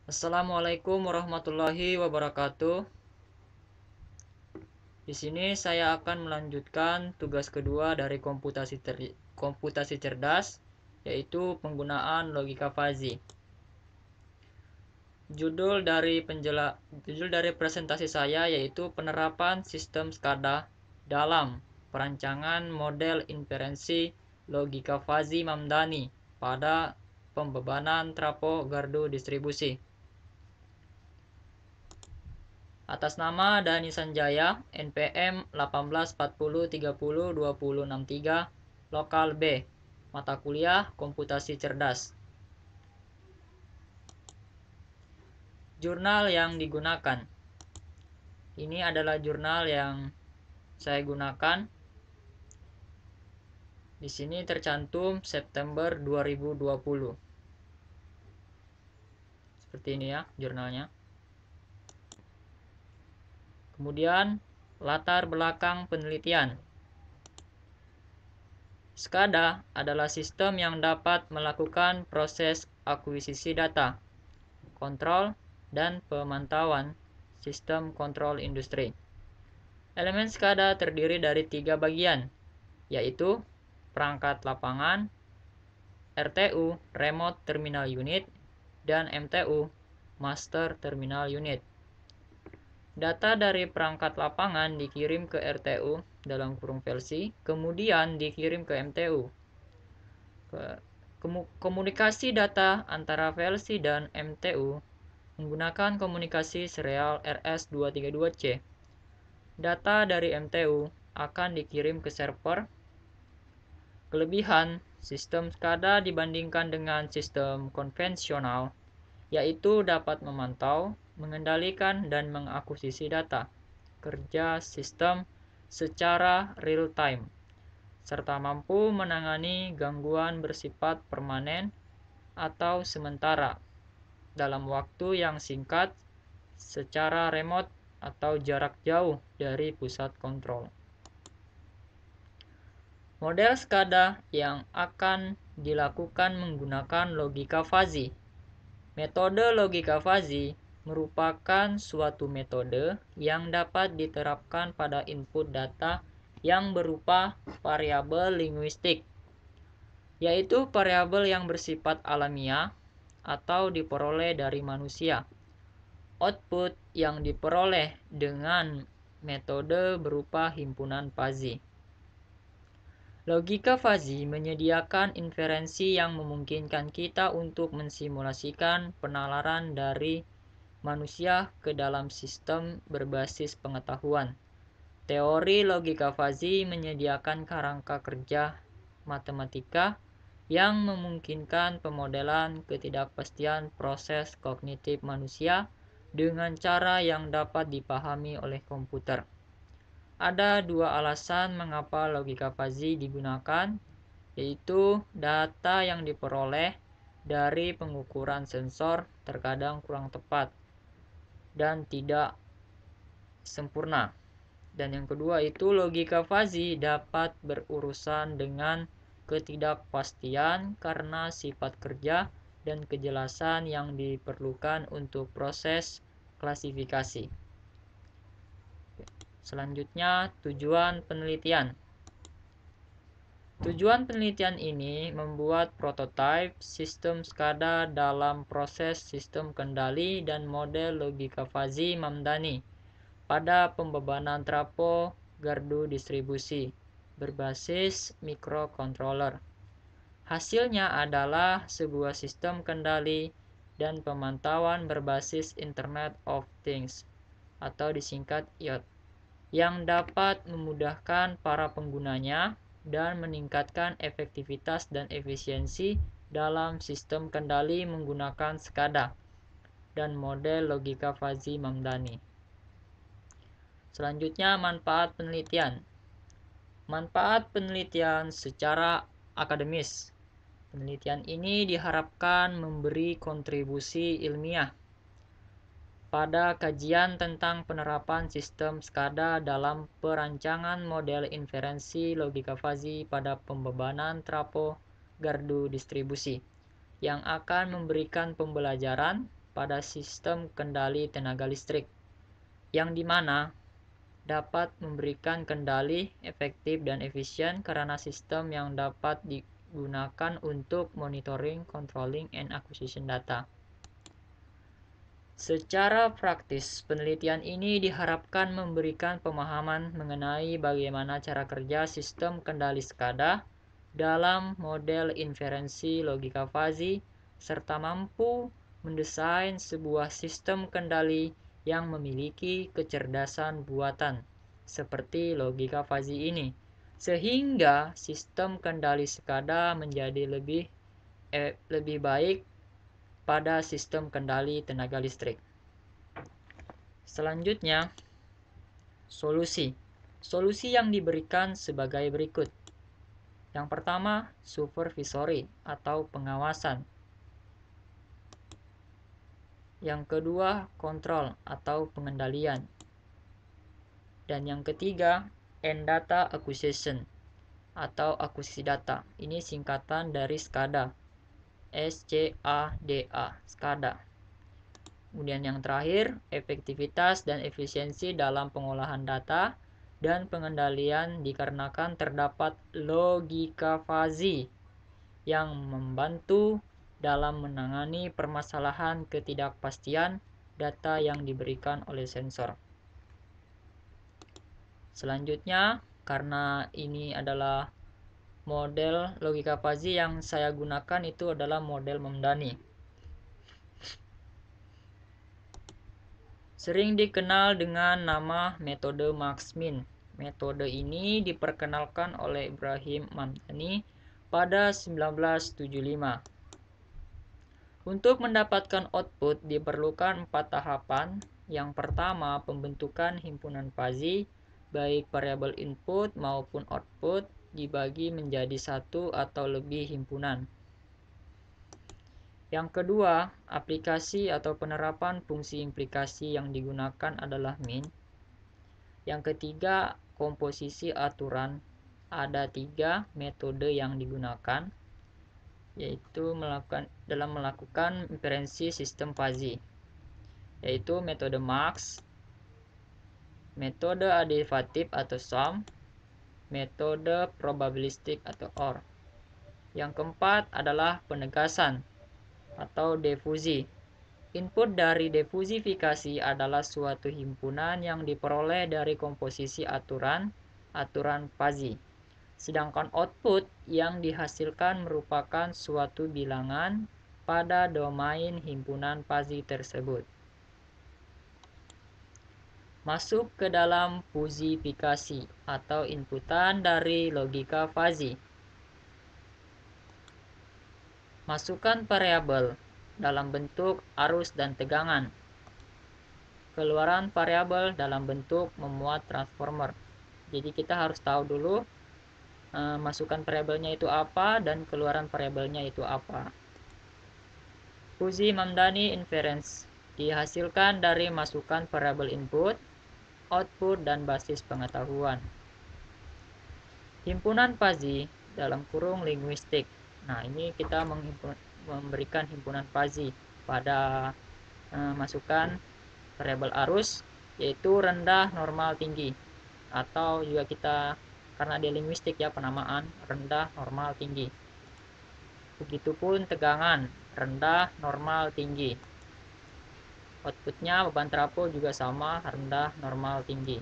Assalamualaikum warahmatullahi wabarakatuh. Di sini saya akan melanjutkan tugas kedua dari komputasi cerdas, yaitu penggunaan logika fuzzy. Judul dari presentasi saya yaitu penerapan sistem SCADA dalam perancangan model inferensi logika fuzzy Mamdani pada pembebanan trafo gardu distribusi. Atas nama Dani Sanjaya, NPM 1840302063, Lokal B, Mata Kuliah Komputasi Cerdas. Jurnal yang digunakan. Ini adalah jurnal yang saya gunakan. Di sini tercantum September 2020. Seperti ini ya jurnalnya. Kemudian latar belakang penelitian. SCADA adalah sistem yang dapat melakukan proses akuisisi data, kontrol, dan pemantauan sistem kontrol industri. Elemen SCADA terdiri dari 3 bagian, yaitu perangkat lapangan, RTU (Remote Terminal Unit), dan MTU (Master Terminal Unit). Data dari perangkat lapangan dikirim ke RTU (VLC), kemudian dikirim ke MTU. Komunikasi data antara VLC dan MTU menggunakan komunikasi serial RS232C. Data dari MTU akan dikirim ke server. Kelebihan sistem SCADA dibandingkan dengan sistem konvensional yaitu dapat memantau, mengendalikan, dan mengakuisisi data kerja sistem secara real-time, serta mampu menangani gangguan bersifat permanen atau sementara dalam waktu yang singkat secara remote atau jarak jauh dari pusat kontrol. Model SCADA yang akan dilakukan menggunakan logika fuzzy. Metode logika fuzzy merupakan suatu metode yang dapat diterapkan pada input data yang berupa variabel linguistik, yaitu variabel yang bersifat alamiah atau diperoleh dari manusia. Output yang diperoleh dengan metode berupa himpunan fuzzy. Logika fuzzy menyediakan inferensi yang memungkinkan kita untuk mensimulasikan penalaran dari manusia ke dalam sistem berbasis pengetahuan. Teori logika fuzzy menyediakan kerangka kerja matematika yang memungkinkan pemodelan ketidakpastian proses kognitif manusia dengan cara yang dapat dipahami oleh komputer. Ada 2 alasan mengapa logika fuzzy digunakan, yaitu data yang diperoleh dari pengukuran sensor terkadang kurang tepat dan tidak sempurna. Dan yang kedua itu logika fuzzy dapat berurusan dengan ketidakpastian karena sifat kerja dan kejelasan yang diperlukan untuk proses klasifikasi. Selanjutnya, tujuan penelitian. Tujuan penelitian ini membuat prototipe sistem SCADA dalam proses sistem kendali dan model logika fuzzy Mamdani pada pembebanan trafo gardu distribusi berbasis microcontroller. Hasilnya adalah sebuah sistem kendali dan pemantauan berbasis Internet of Things atau disingkat IoT, yang dapat memudahkan para penggunanya dan meningkatkan efektivitas dan efisiensi dalam sistem kendali menggunakan SCADA dan model logika fuzzy Mamdani. Selanjutnya, manfaat penelitian. Manfaat penelitian secara akademis. Penelitian ini diharapkan memberi kontribusi ilmiah pada kajian tentang penerapan sistem SCADA dalam perancangan model inferensi logika fuzzy pada pembebanan trafo gardu distribusi, yang akan memberikan pembelajaran pada sistem kendali tenaga listrik, yang dimana dapat memberikan kendali efektif dan efisien karena sistem yang dapat digunakan untuk monitoring, controlling, and acquisition data. Secara praktis, penelitian ini diharapkan memberikan pemahaman mengenai bagaimana cara kerja sistem kendali SCADA dalam model inferensi logika fuzzy, serta mampu mendesain sebuah sistem kendali yang memiliki kecerdasan buatan, seperti logika fuzzy ini, sehingga sistem kendali SCADA menjadi lebih baik pada sistem kendali tenaga listrik. Selanjutnya, solusi. Solusi yang diberikan sebagai berikut. Yang pertama, supervisory atau pengawasan. Yang kedua, kontrol atau pengendalian. Dan yang ketiga, end data acquisition atau akuisisi data. Ini singkatan dari SCADA. SCADA, SCADA. Kemudian yang terakhir, efektivitas dan efisiensi dalam pengolahan data dan pengendalian dikarenakan terdapat logika fuzzy yang membantu dalam menangani permasalahan ketidakpastian data yang diberikan oleh sensor. Selanjutnya, karena ini adalah model logika fuzzy yang saya gunakan itu adalah model Mamdani. Sering dikenal dengan nama metode Max-Min. Metode ini diperkenalkan oleh Ibrahim Mamdani pada 1975. Untuk mendapatkan output diperlukan 4 tahapan. Yang pertama, pembentukan himpunan fuzzy, baik variabel input maupun output dibagi menjadi satu atau lebih himpunan. Yang kedua, aplikasi atau penerapan fungsi implikasi yang digunakan adalah min. Yang ketiga, komposisi aturan. Ada 3 metode yang digunakan, yaitu dalam melakukan inferensi sistem fuzzy, yaitu metode Max, metode additive atau sum, metode probabilistik atau OR. Yang keempat adalah penegasan atau difusi. Input dari difusifikasi adalah suatu himpunan yang diperoleh dari komposisi aturan fuzzy. Sedangkan output yang dihasilkan merupakan suatu bilangan pada domain himpunan fuzzy tersebut. Masuk ke dalam fusifikasi atau inputan dari logika fuzzy. Masukkan variabel dalam bentuk arus dan tegangan. Keluaran variabel dalam bentuk memuat transformer. Jadi kita harus tahu dulu masukkan variabelnya itu apa dan keluaran variabelnya itu apa. Fuzzy Mamdani inference dihasilkan dari masukan variabel input, output, dan basis pengetahuan. Himpunan fuzzy dalam kurung linguistik. Nah, ini kita memberikan himpunan fuzzy pada masukan variabel arus, yaitu rendah, normal, tinggi. Atau juga kita, karena dia linguistik ya, penamaan rendah, normal, tinggi. Begitupun tegangan, rendah, normal, tinggi. Outputnya beban trafo juga sama, rendah, normal, tinggi.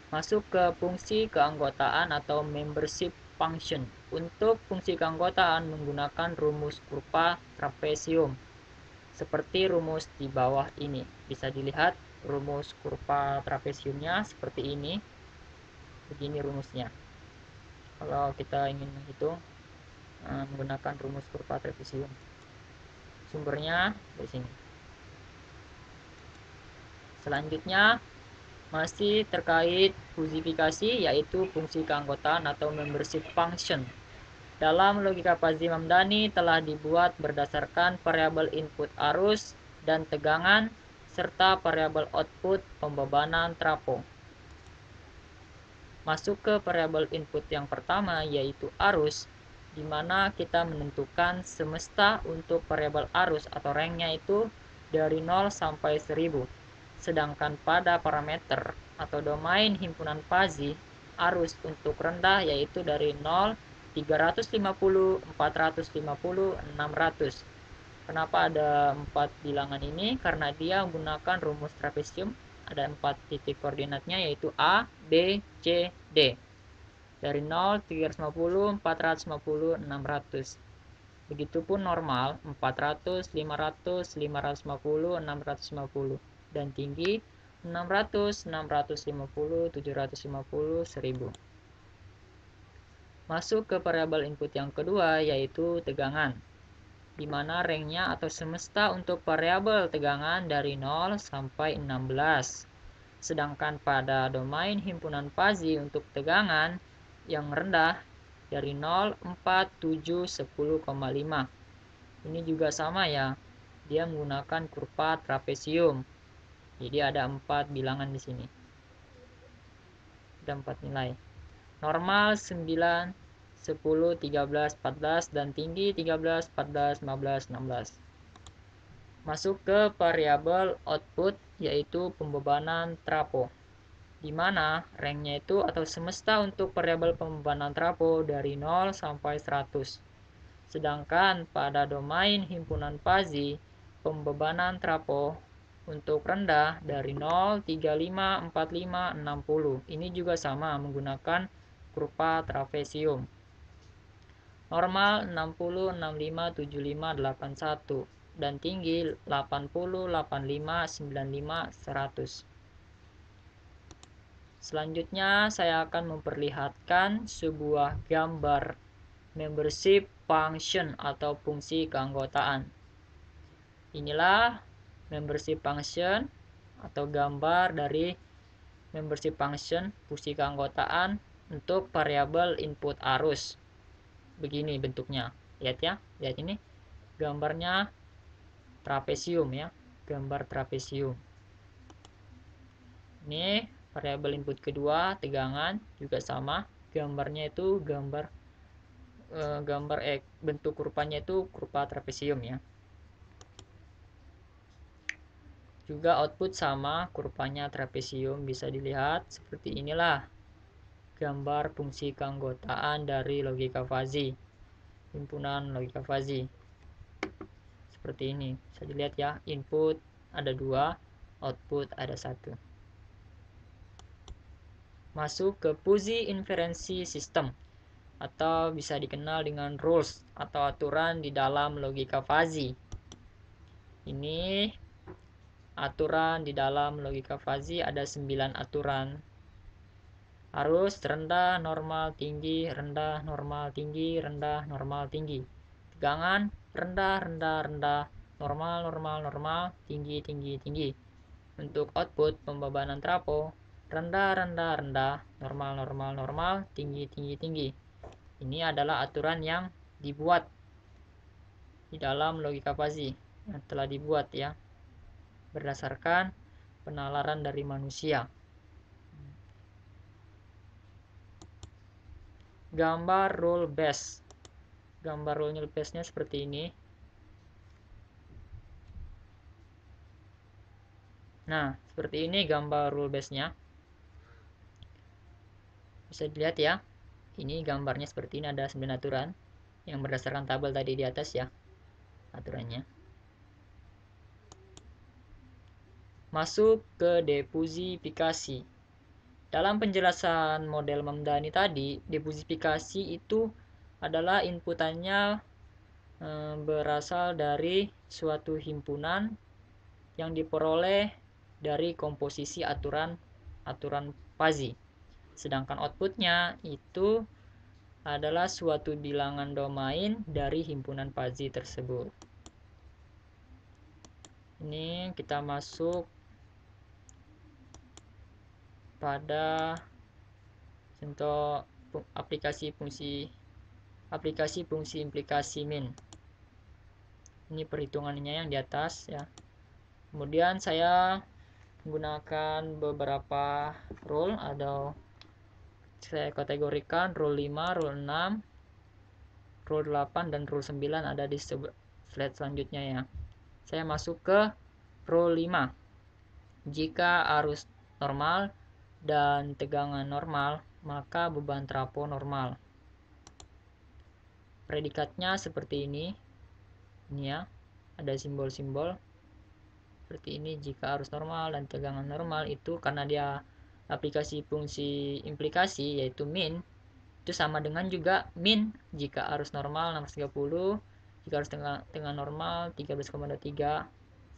Masuk ke fungsi keanggotaan atau membership function. Untuk fungsi keanggotaan menggunakan rumus kurva trapesium. Seperti rumus di bawah ini. Bisa dilihat rumus kurva trapesiumnya seperti ini. Begini rumusnya. Kalau kita ingin menghitung menggunakan rumus kurva trapesium. Sumbernya di sini. Selanjutnya masih terkait fusifikasi, yaitu fungsi keanggotaan atau membership function. Dalam logika fuzzy Mamdani telah dibuat berdasarkan variabel input arus dan tegangan serta variabel output pembebanan trafo. Masuk ke variabel input yang pertama, yaitu arus. di mana kita menentukan semesta untuk variabel arus atau ranknya itu dari 0 sampai 1000. Sedangkan pada parameter atau domain himpunan fuzzy, arus untuk rendah yaitu dari 0, 350, 450, 600. Kenapa ada 4 bilangan ini? Karena dia menggunakan rumus trapesium. Ada 4 titik koordinatnya yaitu A, B, C, D. Dari 0, 350, 450, 600. Begitupun normal 400, 500, 550, 650. Dan tinggi 600, 650, 750, 1000. Masuk ke variabel input yang kedua yaitu tegangan, di mana ranknya atau semesta untuk variabel tegangan dari 0 sampai 16. Sedangkan pada domain himpunan fuzzy untuk tegangan yang rendah dari 0, 4, 7, 10,5. Ini juga sama ya, dia menggunakan kurva trapesium. Jadi ada 4 bilangan di sini. Ada 4 nilai. Normal 9, 10, 13, 14 dan tinggi 13, 14, 15, 16. Masuk ke variabel output yaitu pembebanan trapo, di mana ranknya itu atau semesta untuk variabel pembebanan trapo dari 0 sampai 100. Sedangkan pada domain himpunan fuzzy, pembebanan trapo untuk rendah dari 0, 35, 45, 60. Ini juga sama menggunakan kurva trapesium. Normal 60, 65, 75, 81 dan tinggi 80, 85, 95, 100. Selanjutnya saya akan memperlihatkan sebuah gambar membership function atau fungsi keanggotaan. Inilah membership function atau gambar dari membership function fungsi keanggotaan untuk variabel input arus. Begini bentuknya. Lihat ya, lihat ini gambarnya trapesium ya, gambar trapesium. Ini variabel input kedua tegangan juga sama, gambarnya itu bentuk kurvanya itu kurva trapesium ya. Juga output sama, kurvanya trapesium, bisa dilihat seperti inilah gambar fungsi keanggotaan dari logika fuzzy, himpunan logika fuzzy. Seperti ini, bisa dilihat ya, input ada 2, output ada 1. Masuk ke fuzzy inferensi system, atau bisa dikenal dengan rules atau aturan di dalam logika fuzzy. Ini aturan di dalam logika fuzzy ada 9 aturan. Arus rendah, normal, tinggi, rendah, normal, tinggi, rendah, normal, tinggi. Tegangan rendah, rendah, rendah, normal, normal, normal, tinggi, tinggi, tinggi. Untuk output pembebanan trapo rendah, rendah, rendah, normal, normal, normal, tinggi, tinggi, tinggi. Ini adalah aturan yang dibuat di dalam logika fuzzy, yang telah dibuat ya berdasarkan penalaran dari manusia. Gambar rule base. Gambar rule base-nya seperti ini. Nah, seperti ini gambar rule base-nya. Bisa dilihat ya. Ini gambarnya seperti ini, ada 9 aturan yang berdasarkan tabel tadi di atas ya. Aturannya. Masuk ke defusifikasi. Dalam penjelasan model Mamdani tadi, defusifikasi itu adalah inputannya berasal dari suatu himpunan yang diperoleh dari komposisi aturan fuzzy. Sedangkan outputnya itu adalah suatu bilangan domain dari himpunan fuzzy tersebut. Ini kita masuk pada contoh aplikasi fungsi implikasi min. Ini perhitungannya yang di atas ya. Kemudian saya menggunakan beberapa rule atau saya kategorikan rule 5, rule 6, rule 8 dan rule 9 ada di slide selanjutnya ya. Saya masuk ke rule 5. Jika arus normal dan tegangan normal, maka beban trafo normal. Predikatnya seperti ini. Ini ya, ada simbol-simbol seperti ini. Jika arus normal dan tegangan normal itu karena dia aplikasi fungsi implikasi yaitu min, itu sama dengan juga min jika arus normal 630, jika arus tegangan normal 13,23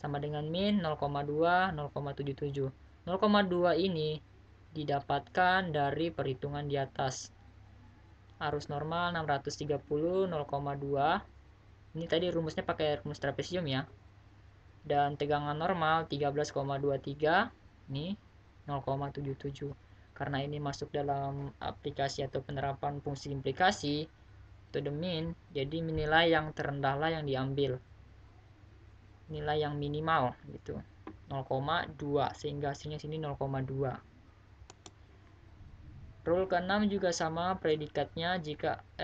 sama dengan min 0,2 0,77. 0,2 ini didapatkan dari perhitungan di atas. Arus normal 630 0,2. Ini tadi rumusnya pakai rumus trapesium ya. Dan tegangan normal 13,23, ini 0,77. Karena ini masuk dalam aplikasi atau penerapan fungsi implikasi metode min, jadi nilai yang terendahlah yang diambil. Nilai yang minimal gitu. 0,2 sehingga hasilnya sini 0,2. Rule ke-6 juga sama predikatnya.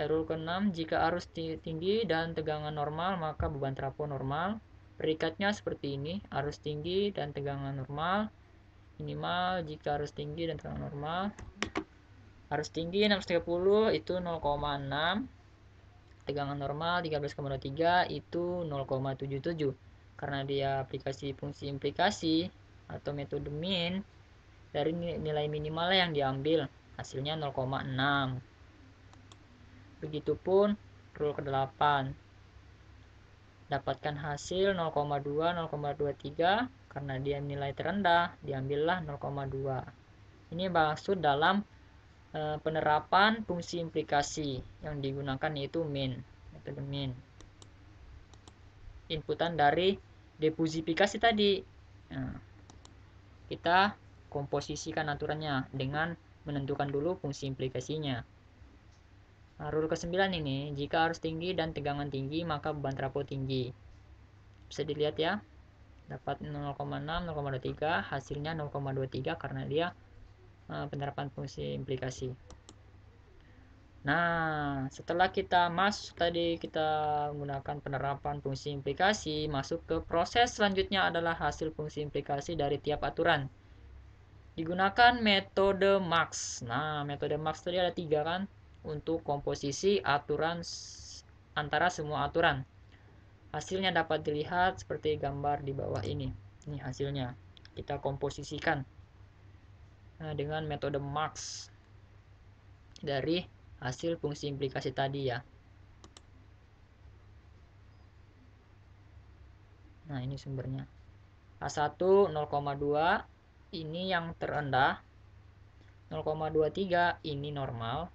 Rule ke-6, jika arus tinggi dan tegangan normal maka beban trafo normal. Predikatnya seperti ini, arus tinggi dan tegangan normal minimal jika arus tinggi dan tegangan normal. Arus tinggi 630 itu 0,6, tegangan normal 13,23 itu 0,77. Karena dia aplikasi fungsi implikasi atau metode min, dari nilai minimal yang diambil, hasilnya 0,6. Begitupun rule ke-8. Dapatkan hasil 0,2 0,23 karena dia nilai terendah, diambillah 0,2. Ini maksud dalam penerapan fungsi implikasi yang digunakan yaitu min, metode min. Inputan dari defusifikasi tadi. Nah, kita komposisikan aturannya dengan menentukan dulu fungsi implikasinya. Nah, rule ke-9 ini, jika arus tinggi dan tegangan tinggi maka beban trafo tinggi. Bisa dilihat ya, dapat 0,6 0,23, hasilnya 0,23 karena dia penerapan fungsi implikasi. Nah, setelah kita menggunakan penerapan fungsi implikasi, masuk ke proses selanjutnya adalah hasil fungsi implikasi dari tiap aturan. Digunakan metode Max. Nah, metode Max tadi ada 3 kan, untuk komposisi aturan antara semua aturan. Hasilnya dapat dilihat seperti gambar di bawah ini. Ini hasilnya. Kita komposisikan dengan metode Max dari hasil fungsi implikasi tadi ya. Nah, ini sumbernya. A1 0,2 ini yang terendah. 0,23 ini normal.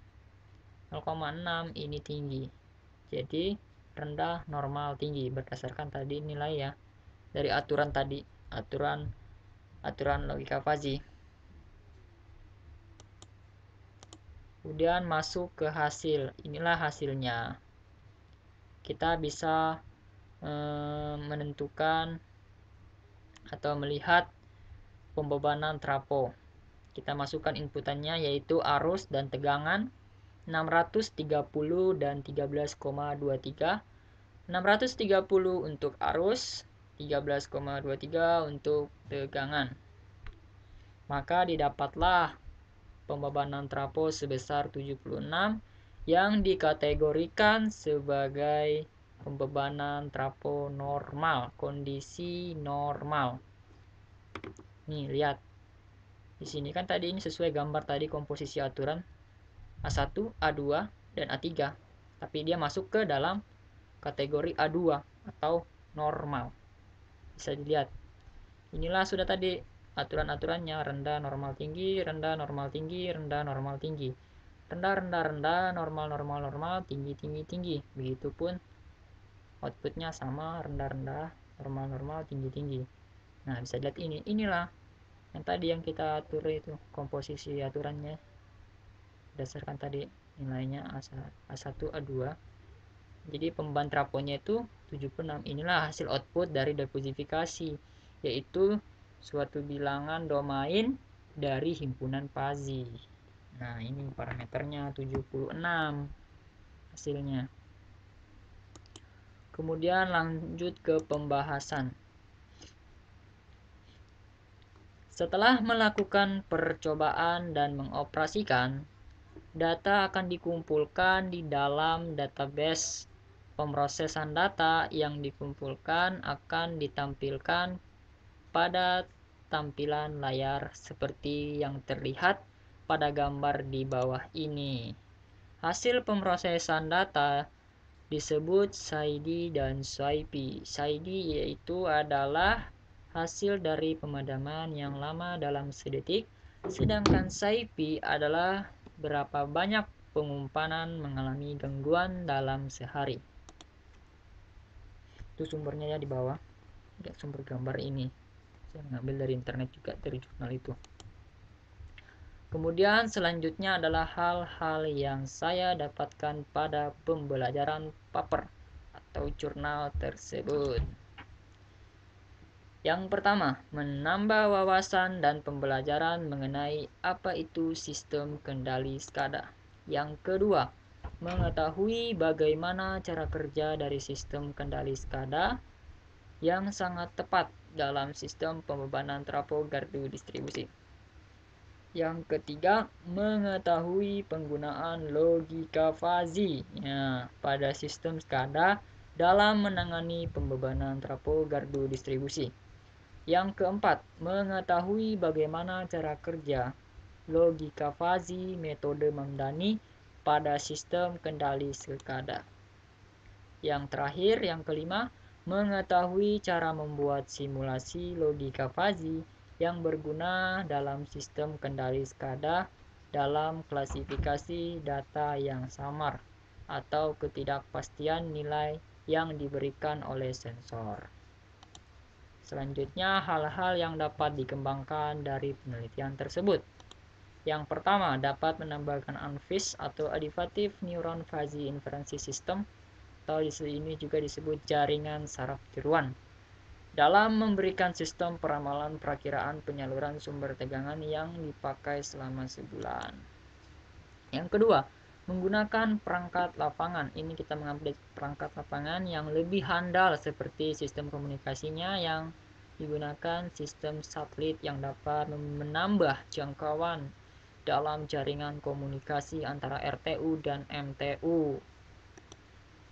0,6 ini tinggi. Jadi rendah, normal, tinggi berdasarkan tadi nilai ya dari aturan tadi, aturan logika fuzzy. Kemudian masuk ke hasil. Inilah hasilnya. Kita bisa menentukan atau melihat pembebanan trafo. Kita masukkan inputannya yaitu arus dan tegangan 630 dan 13,23. 630 untuk arus, 13,23 untuk tegangan. Maka didapatlah pembebanan trafo sebesar 76 yang dikategorikan sebagai pembebanan trafo normal, kondisi normal. Nih, lihat. Di sini kan tadi ini sesuai gambar tadi komposisi aturan A1, A2, dan A3. Tapi dia masuk ke dalam kategori A2 atau normal. Bisa dilihat. Inilah sudah tadi aturan-aturannya: rendah, normal, tinggi, rendah, normal, tinggi, rendah, normal, tinggi. Rendah, rendah, rendah, normal, normal, normal, tinggi, tinggi, tinggi. Begitupun outputnya sama, rendah, rendah, normal, normal, tinggi, tinggi. Nah, bisa lihat ini. Inilah yang tadi yang kita atur itu komposisi aturannya berdasarkan tadi nilainya A1 A2. Jadi pembeban trafonya itu 76. Inilah hasil output dari defusifikasi, yaitu suatu bilangan domain dari himpunan fuzzy. Nah, ini parameternya 76 hasilnya. Kemudian lanjut ke pembahasan. Setelah melakukan percobaan dan mengoperasikan, data akan dikumpulkan di dalam database. Pemrosesan data yang dikumpulkan akan ditampilkan pada tampilan layar seperti yang terlihat pada gambar di bawah ini. Hasil pemrosesan data disebut SAIDI dan SWIPI. SAIDI yaitu adalah hasil dari pemadaman yang lama dalam sedetik, sedangkan SWIPI adalah berapa banyak pengumpanan mengalami gangguan dalam sehari. Itu sumbernya ya di bawah, ya, sumber gambar ini saya mengambil dari internet juga, dari jurnal itu. Kemudian selanjutnya adalah hal-hal yang saya dapatkan pada pembelajaran paper atau jurnal tersebut. Yang pertama, menambah wawasan dan pembelajaran mengenai apa itu sistem kendali SCADA. Yang kedua, mengetahui bagaimana cara kerja dari sistem kendali SCADA yang sangat tepat dalam sistem pembebanan trafo gardu distribusi. Yang ketiga, mengetahui penggunaan logika fuzzy pada sistem SCADA dalam menangani pembebanan trafo gardu distribusi. Yang keempat, mengetahui bagaimana cara kerja logika fuzzy metode Mamdani pada sistem kendali SCADA. Yang terakhir, yang kelima, mengetahui cara membuat simulasi logika fuzzy yang berguna dalam sistem kendali SCADA dalam klasifikasi data yang samar atau ketidakpastian nilai yang diberikan oleh sensor. Selanjutnya, hal-hal yang dapat dikembangkan dari penelitian tersebut. Yang pertama, dapat menambahkan ANFIS atau Additive Neuron Fuzzy Inference System, atau di sini juga disebut jaringan saraf tiruan, dalam memberikan sistem peramalan perakiraan penyaluran sumber tegangan yang dipakai selama sebulan. Yang kedua, menggunakan perangkat lapangan. Ini kita mengupdate perangkat lapangan yang lebih handal seperti sistem komunikasinya yang digunakan sistem satelit yang dapat menambah jangkauan dalam jaringan komunikasi antara RTU dan MTU.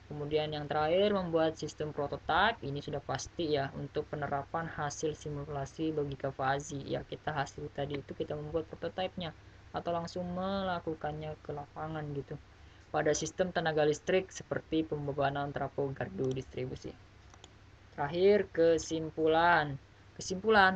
Kemudian yang terakhir, membuat sistem prototipe. Ini sudah pasti ya, untuk penerapan hasil simulasi logika fuzzy. Ya, kita hasil tadi itu kita membuat prototipenya atau langsung melakukannya ke lapangan gitu pada sistem tenaga listrik seperti pembebanan trafo gardu distribusi. Terakhir, kesimpulan.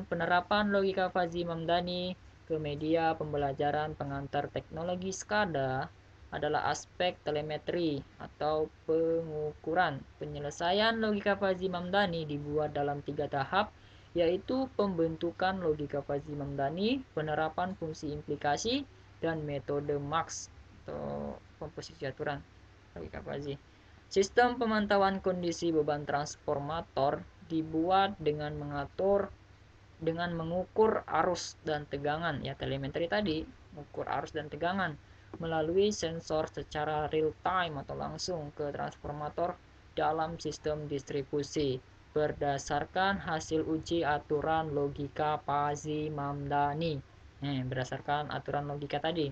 Penerapan logika fuzzy Mamdani ke media pembelajaran pengantar teknologi SCADA adalah aspek telemetri atau pengukuran. Penyelesaian logika fuzzy Mamdani dibuat dalam 3 tahap, yaitu pembentukan logika fuzzy Mamdani, penerapan fungsi implikasi, dan metode MAX atau komposisi aturan logika fuzzy. Sistem pemantauan kondisi beban transformator dibuat dengan mengukur arus dan tegangan, ya telemetri tadi, mengukur arus dan tegangan melalui sensor secara real time atau langsung ke transformator dalam sistem distribusi berdasarkan hasil uji aturan logika fuzzy Mamdani. Berdasarkan aturan logika tadi.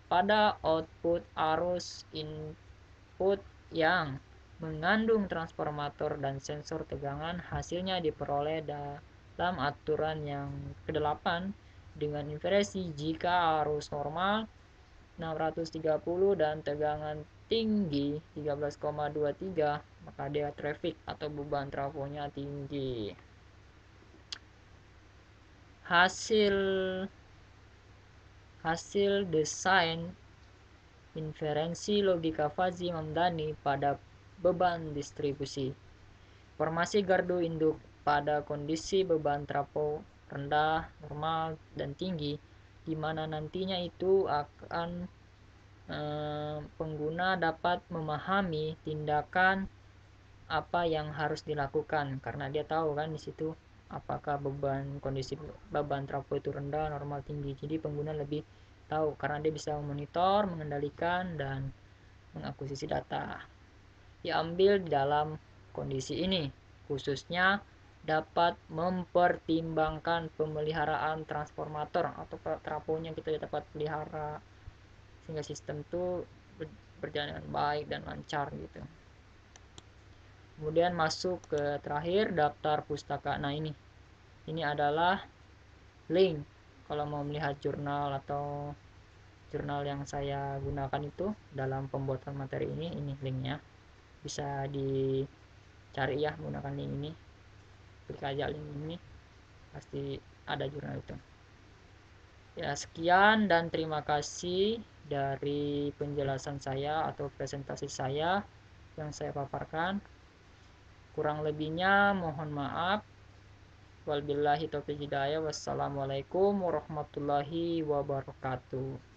Pada output arus input yang mengandung transformator dan sensor tegangan, hasilnya diperoleh dalam aturan yang ke-8 dengan inversi jika arus normal 630 dan tegangan tinggi 13,23, maka dia traffic atau beban trafonya tinggi. Hasil desain inferensi logika fuzzy Mamdani pada beban distribusi. Formasi gardu induk pada kondisi beban trafo rendah, normal, dan tinggi, di mana nantinya itu akan pengguna dapat memahami tindakan apa yang harus dilakukan karena dia tahu kan di situ apakah kondisi beban trafo itu rendah, normal, tinggi. Jadi pengguna lebih tahu karena dia bisa memonitor, mengendalikan, dan mengakuisisi data. Diambil dalam kondisi ini, khususnya dapat mempertimbangkan pemeliharaan transformator atau trafonya kita dapat pelihara sehingga sistem itu berjalan dengan baik dan lancar gitu. Kemudian masuk ke terakhir, daftar pustaka. Nah, ini adalah link kalau mau melihat jurnal atau jurnal yang saya gunakan itu dalam pembuatan materi ini linknya, bisa dicari ya menggunakan link ini, klik aja link ini pasti ada jurnal itu. Ya, sekian dan terima kasih dari penjelasan saya atau presentasi saya yang saya paparkan. Kurang lebihnya mohon maaf. Wabillahi taufiq hidayah. Wassalamualaikum warahmatullahi wabarakatuh.